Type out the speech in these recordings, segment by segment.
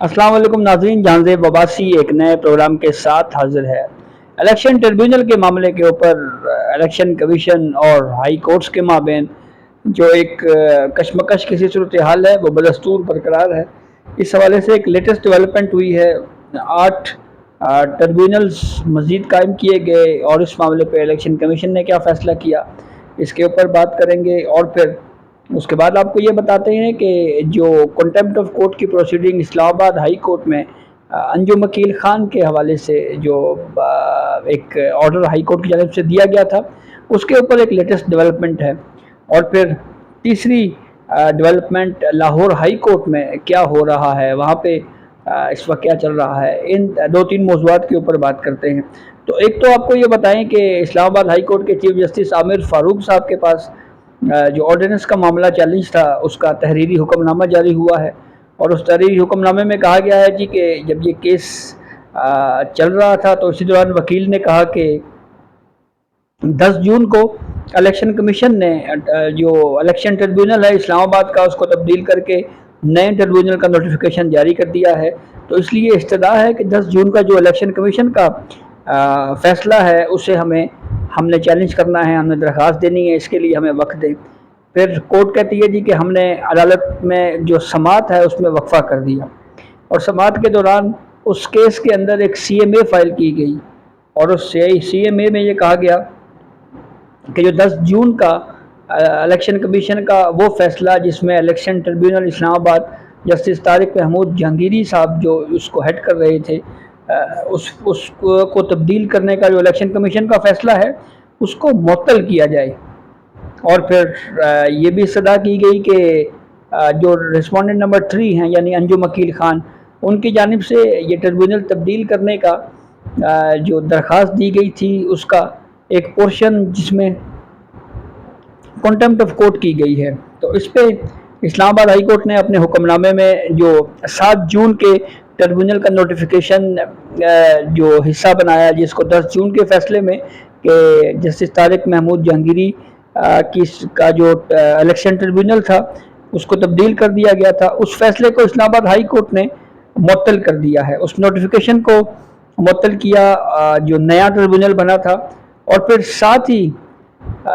अस्सलाम वालेकुम नाज़रीन, जानज़ेब अब्बासी एक नए प्रोग्राम के साथ हाजिर है। इलेक्शन ट्रिब्यूनल के मामले के ऊपर इलेक्शन कमीशन और हाई कोर्ट्स के माबेन जो एक कशमकश की सी सूरत हाल है वो बदस्तूर बरकरार है। इस हवाले से एक लेटेस्ट डेवलपमेंट हुई है। 8 ट्रिब्यूनल्स मज़ीद कायम किए गए और इस मामले पे इलेक्शन कमीशन ने क्या फ़ैसला किया, इसके ऊपर बात करेंगे। और फिर उसके बाद आपको ये बताते हैं कि जो कंटेम्प्ट ऑफ कोर्ट की प्रोसीडिंग इस्लामाबाद हाई कोर्ट में अंजुम वकील ख़ान के हवाले से जो एक ऑर्डर हाई कोर्ट की जानब से दिया गया था, उसके ऊपर एक लेटेस्ट डेवलपमेंट है। और फिर तीसरी डेवलपमेंट लाहौर हाई कोर्ट में क्या हो रहा है, वहाँ पे इस वक्त क्या चल रहा है, इन दो तीन मौज़ूआत के ऊपर बात करते हैं। तो एक तो आपको ये बताएं कि इस्लामाबाद हाई कोर्ट के चीफ जस्टिस आमिर फ़ारूक साहब के पास जो ऑर्डिनेंस का मामला चैलेंज था, उसका तहरीरी हुक्मनामा जारी हुआ है। और उस तहरीरी हुक्मनामे में कहा गया है जी कि जब ये केस चल रहा था तो इसी दौरान वकील ने कहा कि 10 जून को इलेक्शन कमीशन ने जो इलेक्शन ट्रिब्यूनल है इस्लामाबाद का, उसको तब्दील करके नए ट्रिब्यूनल का नोटिफिकेशन जारी कर दिया है। तो इसलिए इस्तदा है कि 10 जून का जो इलेक्शन कमीशन का फ़ैसला है उसे हमने चैलेंज करना है, हमने दरख्वास्त देनी है, इसके लिए हमें वक्त दें। फिर कोर्ट कहती है जी कि हमने अदालत में जो समाअत है उसमें वक्फा कर दिया, और समाअत के दौरान उस केस के अंदर एक CMA फ़ाइल की गई, और उस CMA में ये कहा गया कि जो 10 जून का इलेक्शन कमीशन का वो फ़ैसला जिसमें election tribunal Islamabad justice Tariq Mahmood Jahangiri साहब जो उसको हेड कर रहे थे, उसको तब्दील करने का जो इलेक्शन कमीशन का फ़ैसला है उसको मुअत्तल किया जाए। और फिर ये भी सदा की गई कि जो रिस्पोंडेंट नंबर 3 हैं यानी अंजुम वकील ख़ान, उनकी जानिब से ये ट्रिब्यूनल तब्दील करने का जो दरख्वास्त दी गई थी उसका एक पोर्शन जिसमें कंटेम्प्ट ऑफ कोर्ट की गई है। तो इस पे इस्लामाबाद हाई कोर्ट ने अपने हुक्मनामे में जो 7 जून के ट्रिब्यूनल का नोटिफिकेशन जो हिस्सा बनाया, जिसको 10 जून के फ़ैसले में कि जस्टिस तारिक महमूद जहांगीरी का जो इलेक्शन ट्रिब्यूनल था उसको तब्दील कर दिया गया था, उस फैसले को इस्लामाबाद हाई कोर्ट ने मुअत्तल कर दिया है। उस नोटिफिकेशन को मुअत्तल किया जो नया ट्रिब्यूनल बना था। और फिर साथ ही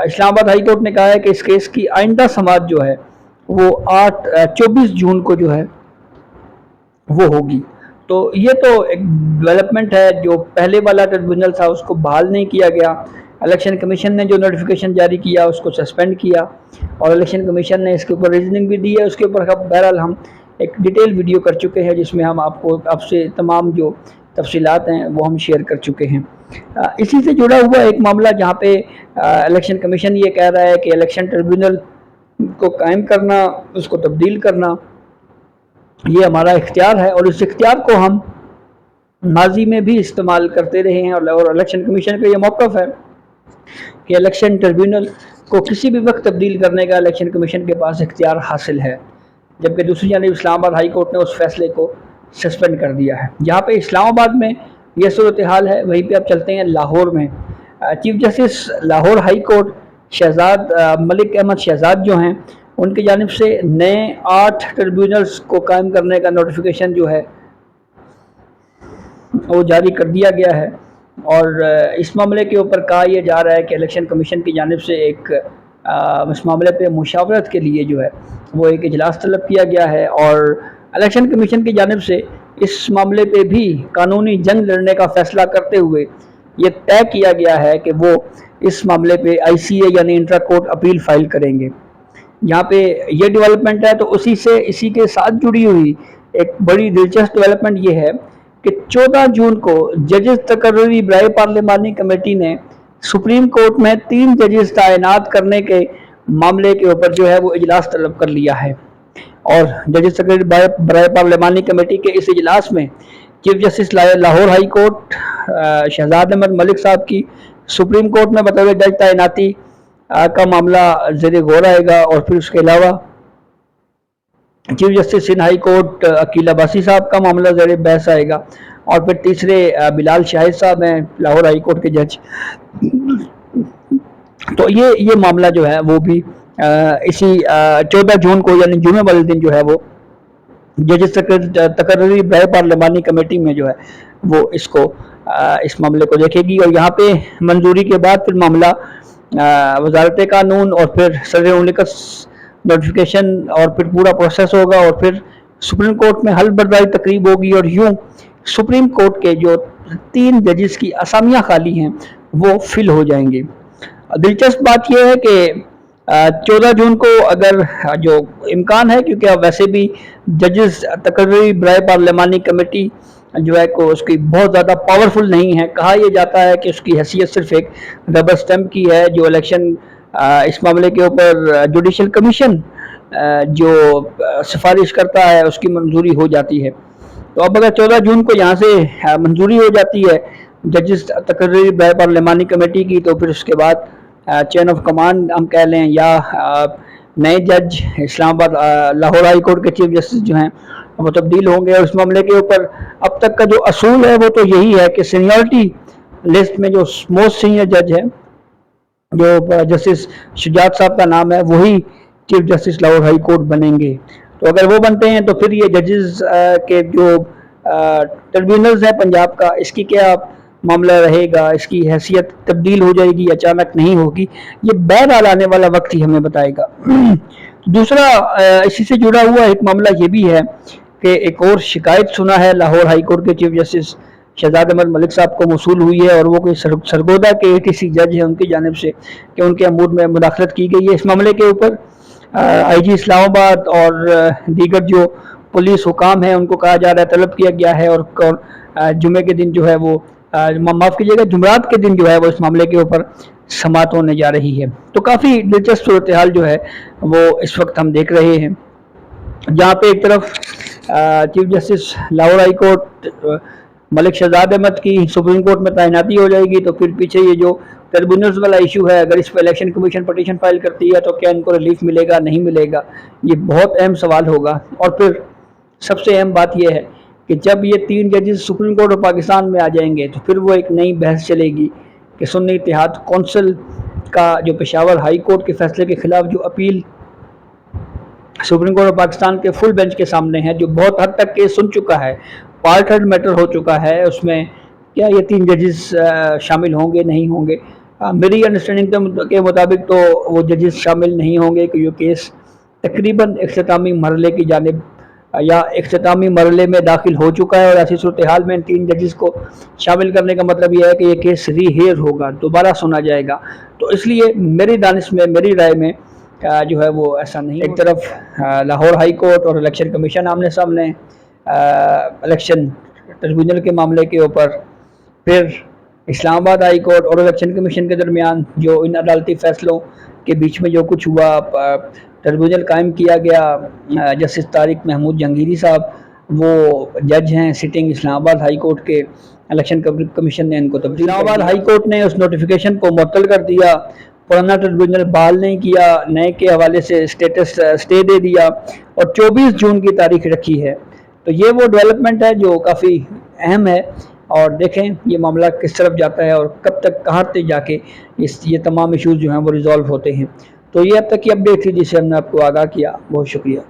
इस्लामाबाद हाई कोर्ट ने कहा है कि इस केस की आइंदा समाअत जो है वो 24 जून को जो है वो होगी। तो ये तो एक डेवलपमेंट है। जो पहले वाला ट्रिब्यूनल था उसको बहाल नहीं किया गया, इलेक्शन कमीशन ने जो नोटिफिकेशन जारी किया उसको सस्पेंड किया, और इलेक्शन कमीशन ने इसके ऊपर रीजनिंग भी दी है। उसके ऊपर बहरहाल हम एक डिटेल वीडियो कर चुके हैं जिसमें हम आपसे तमाम जो तफसीलात हैं वो हम शेयर कर चुके हैं। इसी से जुड़ा हुआ एक मामला जहाँ पे इलेक्शन कमीशन ये कह रहा है कि इलेक्शन ट्रिब्यूनल को कायम करना, उसको तब्दील करना, ये हमारा इख्तियार है और इस इख्तियार को हम माजी में भी इस्तेमाल करते रहे हैं। और इलेक्शन कमीशन का ये मौक़िफ़ है कि इलेक्शन ट्रिब्यूनल को किसी भी वक्त तब्दील करने का इलेक्शन कमीशन के पास इख्तियार हासिल है, जबकि दूसरी जानिब इस्लामाबाद हाई कोर्ट ने उस फैसले को सस्पेंड कर दिया है। जहाँ पे इस्लामाबाद में यह सूरत हाल है, वहीं पे अब चलते हैं लाहौर में। Chief justice Lahore high court Shahzad Malik Ahmad Shahzad जो हैं, उनकी जानिब से नए 8 ट्रिब्यूनल्स को कायम करने का नोटिफिकेशन जो है वो जारी कर दिया गया है। और इस मामले के ऊपर कहा यह जा रहा है कि इलेक्शन कमीशन की जानिब से इस मामले पे मुशावरत के लिए जो है वो एक इजलास तलब किया गया है, और इलेक्शन कमीशन की जानिब से इस मामले पे भी कानूनी जंग लड़ने का फ़ैसला करते हुए ये तय किया गया है कि वो इस मामले पे ICA यानी इंट्रा कोर्ट अपील फ़ाइल करेंगे। यहाँ पे ये डेवलपमेंट है। तो इसी के साथ जुड़ी हुई एक बड़ी दिलचस्प डेवलपमेंट ये है कि 14 जून को जजेस तकर्री बराए पार्लिमानी कमेटी ने सुप्रीम कोर्ट में 3 जजेस तैनात करने के मामले के ऊपर जो है वो इजलास तलब कर लिया है। और जजेस तकर्री बराए पार्लिमानी कमेटी के इस इजलास में chief justice Lahore high court Shahzad Ahmad Malik साहब की सुप्रीम कोर्ट में बतौर जज तैनाती का मामला ज़ेर गौर आएगा, और फिर उसके अलावा chief justice Sindh high court Aqeel Abbasi साहब का मामला ज़ेर बहस आएगा, और फिर तीसरे बिलाल शाहिद साहब हैं लाहौर हाई कोर्ट के जज। तो ये मामला जो है वो भी इसी 14 जून को यानी जुमे वाले दिन जो है वो ججز تقرری برائے پارلیمانی کمیٹی میں جو ہے وہ اس معاملے کو دیکھے گی، اور یہاں پہ منظوری کے بعد پھر معاملہ وزارت قانون اور پھر صدر مملکت نوٹیفیکیشن اور پھر پورا پروسیس ہوگا، اور پھر سپریم کورٹ میں حل برداری تقریب ہوگی، اور یوں سپریم کورٹ کے جو 3 ججز کی اسامیاں خالی ہیں وہ فل ہو جائیں گے۔ دلچسپ بات یہ ہے کہ 14 جون کو اگر جو امکان ہے، کیونکہ اب ویسے بھی ججز تقرری برائے پارلیمانی کمیٹی جو ہے کو اس کی بہت زیادہ پاورفل نہیں ہے، کہا یہ جاتا ہے کہ اس کی حیثیت صرف ایک ربر سٹیمپ کی ہے، جو الیکشن اس معاملے کے اوپر جوڈیشل کمیشن جو سفارش کرتا ہے اس کی منظوری ہو جاتی ہے۔ تو اب اگر 14 جون کو یہاں سے منظوری ہو جاتی ہے ججز تقرری برائے پارلیمانی کمیٹی کی، تو پھر اس کے بعد چین آف کمانڈ ہم کہہ لیں، یا نئے جج اسلام آباد لاہور ہائی کورٹ کے چیف جسٹس جو ہیں وہ تبدیل ہوں گے، اور اس معاملے کے اوپر اب تک کا جو اصول ہے وہ تو یہی ہے کہ سینیورٹی لسٹ میں جو موسٹ سینئر جج ہے، جو جسٹس شجاعت صاحب کا نام ہے، وہی chief justice Lahore high court بنیں گے۔ تو اگر وہ بنتے ہیں تو پھر یہ ججز کے جو ٹربیونلز ہیں پنجاب کا، اس کی کیا معاملہ رہے گا، اس کی حیثیت تبدیل ہو جائے گی، اچانک نہیں ہوگی، یہ بہرحال آنے والا وقت ہی ہمیں بتائے گا۔ دوسرا اسی سے جڑا ہوا ایک معاملہ یہ بھی ہے کہ ایک اور شکایت سنا ہے لاہور ہائی کورٹ کے چیف جسٹس شہزاد احمد ملک صاحب کو موصول ہوئی ہے، اور وہ کوئی سرگودا کے ATC جج ہیں ان کی جانب سے، کہ ان کے امور میں مداخلت کی گئی ہے اس معاملے کے اوپر۔ IG اسلام آباد اور دیگر جو پولیس حکام ہیں ان کو کہا جا رہا ہے، طلب کیا گیا ہے، اور جمعے کے دن جو ہے وہ معاف کیجیے گا جمعرات کے دن جو ہے وہ اس معاملے کے اوپر سماعت ہونے جا رہی ہے۔ تو کافی دلچسپ صورتحال جو ہے وہ اس وقت ہم دیکھ رہے ہیں، جہاں پہ ایک طرف chief justice Lahore high court Malik Shahzad Ahmad کی سپریم کورٹ میں تعیناتی ہو جائے گی، تو پھر پیچھے یہ جو ٹربیونلز والا ایشو ہے، اگر اس پہ الیکشن کمیشن پٹیشن فائل کرتی ہے تو کیا ان کو ریلیف ملے گا نہیں ملے گا، یہ بہت اہم سوال ہوگا۔ اور پھر سب سے اہم بات یہ ہے کہ جب یہ 3 ججز سپریم کورٹ آف پاکستان میں آ جائیں گے تو پھر وہ ایک نئی بحث چلے گی کہ سنی اتحاد کونسل کا جو پشاور ہائی کورٹ کے فیصلے کے خلاف جو appeal supreme court of Pakistan کے فل بینچ کے سامنے ہے، جو بہت حد تک کیس سن چکا ہے، پارٹ ہیڈ میٹر ہو چکا ہے، اس میں کیا یہ 3 ججز شامل ہوں گے نہیں ہوں گے؟ میری انڈرسٹینڈنگ کے مطابق تو وہ ججز شامل نہیں ہوں گے، کہ یہ کیس تقریباً اختتامی مرحلے کی جانب یا اختتامی مرحلے میں داخل ہو چکا ہے، اور ایسی صورتحال میں ان 3 ججز کو شامل کرنے کا مطلب یہ ہے کہ یہ کیس ری ہیئر ہوگا، دوبارہ سنا جائے گا۔ تو اس لیے میری دانش میں، میری رائے میں جو ہے وہ ایسا نہیں۔ ایک طرف لاہور ہائی کورٹ اور الیکشن کمیشن آمنے سامنے الیکشن ٹربیونل کے معاملے کے اوپر، پھر اسلام آباد ہائی کورٹ اور الیکشن کمیشن کے درمیان جو ان عدالتی فیصلوں کے بیچ میں جو کچھ ہوا، ٹربیونل قائم کیا گیا، جسٹس طارق محمود جہانگیری صاحب وہ جج ہیں سٹنگ اسلام آباد ہائی کورٹ کے، الیکشن کمیشن نے ان کو تبدیل، اسلام آباد ہائی کورٹ نے اس نوٹیفیکیشن کو معطل کر دیا، پرانا ٹربیونل بحال نہیں کیا، نئے کے حوالے سے اسٹیٹس اسٹے دے دیا، اور 24 جون کی تاریخ رکھی ہے۔ تو یہ وہ ڈیولپمنٹ ہے جو کافی اہم ہے، اور دیکھیں یہ معاملہ کس طرف جاتا ہے اور کب تک کہاں تک جا کے یہ تمام ایشوز جو ہیں وہ ریزالو ہوتے ہیں۔ تو یہ اب تک کی اپڈیٹ تھی جسے ہم نے آپ کو آگاہ کیا، بہت شکریہ۔